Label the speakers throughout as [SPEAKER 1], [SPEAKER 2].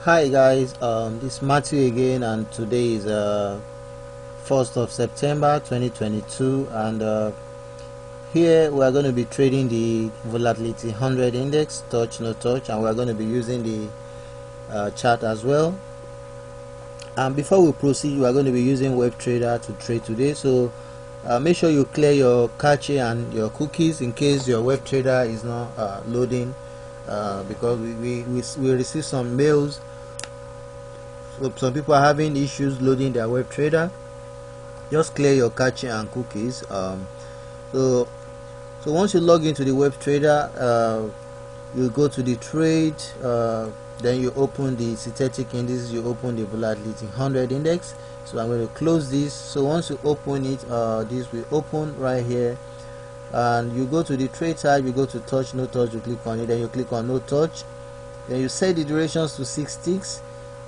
[SPEAKER 1] Hi guys, this is Matthew again, and today is 1st of September 2022, and here we are going to be trading the Volatility 100 index, touch no touch, and we are going to be using the chart as well. And before we proceed, we are going to be using WebTrader to trade today, so make sure you clear your cache and your cookies in case your WebTrader is not loading, because we receive some mails. So some people are having issues loading their WebTrader. Just clear your cache and cookies. So once you log into the WebTrader, you go to the trade, then you open the synthetic indices, you open the Volatility 100 index. So I'm going to close this. So once you open it, this will open right here, and you go to the trade type, you go to touch no touch, you click on it, then you click on no touch, then you set the durations to 6 ticks.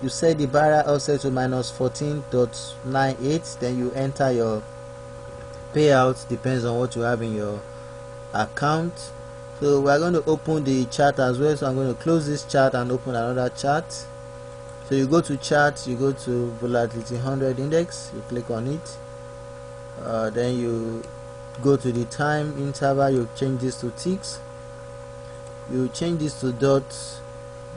[SPEAKER 1] You set the barrier offset to minus 14.98, then you enter your payout, depends on what you have in your account. So we are going to open the chart as well, so I'm going to close this chart and open another chart. So you go to chart, you go to Volatility 100 index, you click on it, then you go to the time interval, you change this to ticks, you change this to dots,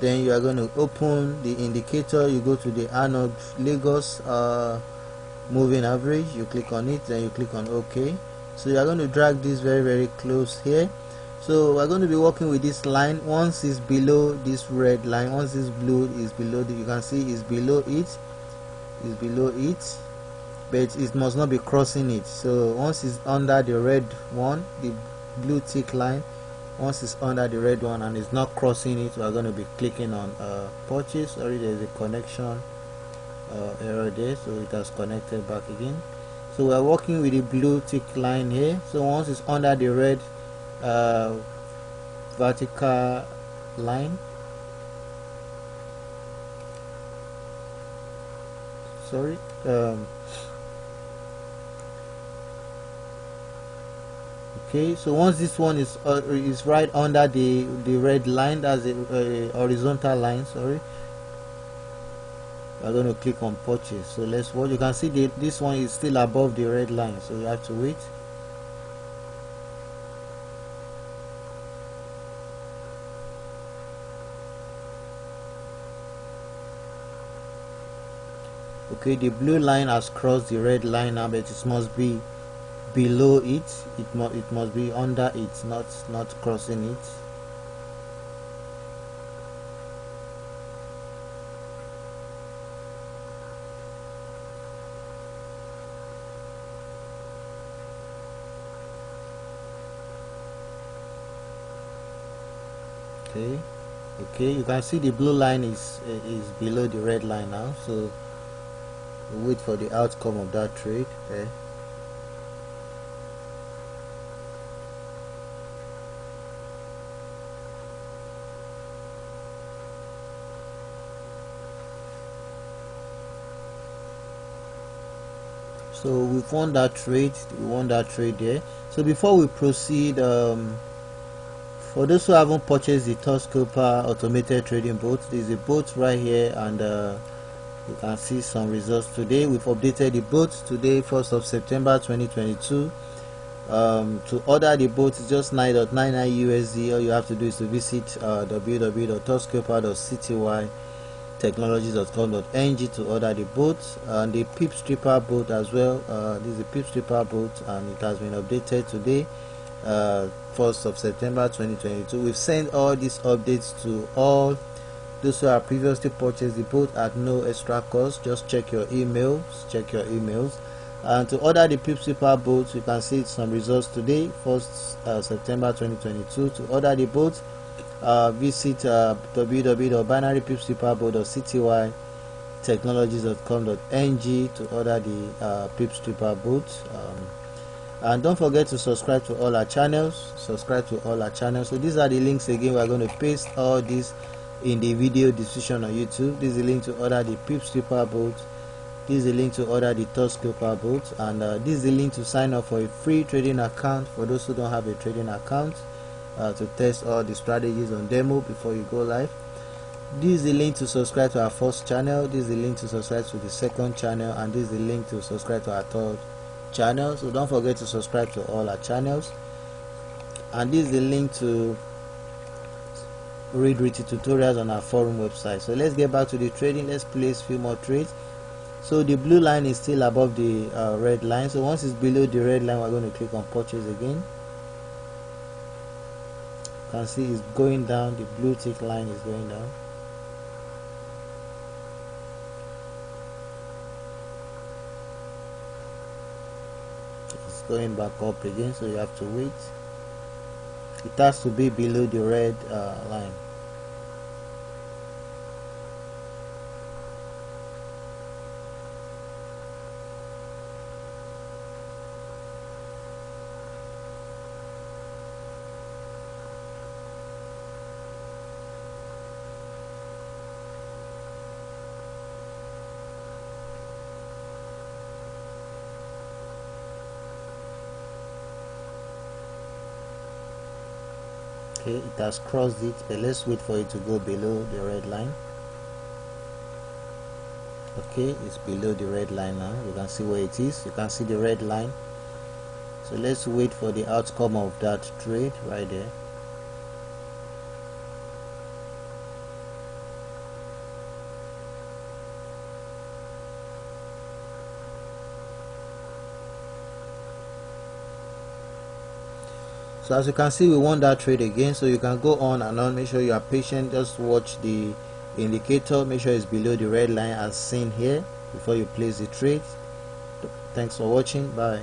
[SPEAKER 1] then you are going to open the indicator, you go to the Arnold Lagos moving average, you click on it, then you click on OK. So you are going to drag this very close here. So we're going to be working with this line. Once it's below this red line, once this blue is below, you can see it's below it, but it must not be crossing it. So once it's under the red one, the blue tick line, once it's under the red one and it's not crossing it, we are going to be clicking on purchase. Sorry, there's a connection error there, so it has connected back again. So we are working with the blue tick line here. So once it's under the red vertical line, sorry, okay, so once this one is right under the red line, that's a horizontal line, sorry, we're going to click on purchase. So let's watch. You can see this one is still above the red line, so you have to wait. Okay, the blue line has crossed the red line now, but it must be below it. It must be under it, not crossing it. Okay, you can see the blue line is below the red line now, so we'll wait for the outcome of that trade. Okay. So we've won that trade. There. So before we proceed, for those who haven't purchased the TOUCHSCALPER automated trading bot, there's a bot right here, and you can see some results today. We've updated the bot today, 1st of September 2022. To order the bot, it's just $9.99 USD. All you have to do is to visit www.touchscalper.citywtechnologies.com.ng to order the bot, and the PIPSREAPER bot as well. This is the PIPSREAPER bot, and it has been updated today, 1st of September 2022. We've sent all these updates to all those who have previously purchased the bot at no extra cost. Just check your emails. And to order the PIPSREAPER bot, you can see some results today, 1st September 2022. To order the bot, visit www.binarypipsreaper.citywtechnologies.com.ng to order the PIPSREAPER bot. And don't forget to subscribe to all our channels. So these are the links again. We are going to paste all these in the video description on YouTube. This is the link to order the PIPSREAPER bot. This is the link to order the TOUCHSCALPER bot, and this is the link to sign up for a free trading account for those who don't have a trading account, to test all the strategies on demo before you go live. This is the link to subscribe to our first channel, this is the link to subscribe to the second channel, and this is the link to subscribe to our third channel. So don't forget to subscribe to all our channels. And this is the link to read written tutorials on our forum website. So let's get back to the trading. Let's place few more trades. So the blue line is still above the red line. So once it's below the red line, we're going to click on purchase again. You can see it's going down. The blue tick line is going down. It's going back up again, so you have to wait. It has to be below the red line. Okay, it has crossed it, but let's wait for it to go below the red line. Okay, it's below the red line now. You can see where it is. You can see the red line. So let's wait for the outcome of that trade right there. So as you can see, we won that trade again. So you can go on and on. Make sure you are patient. Just watch the indicator. Make sure it's below the red line as seen here before you place the trade. Thanks for watching. Bye.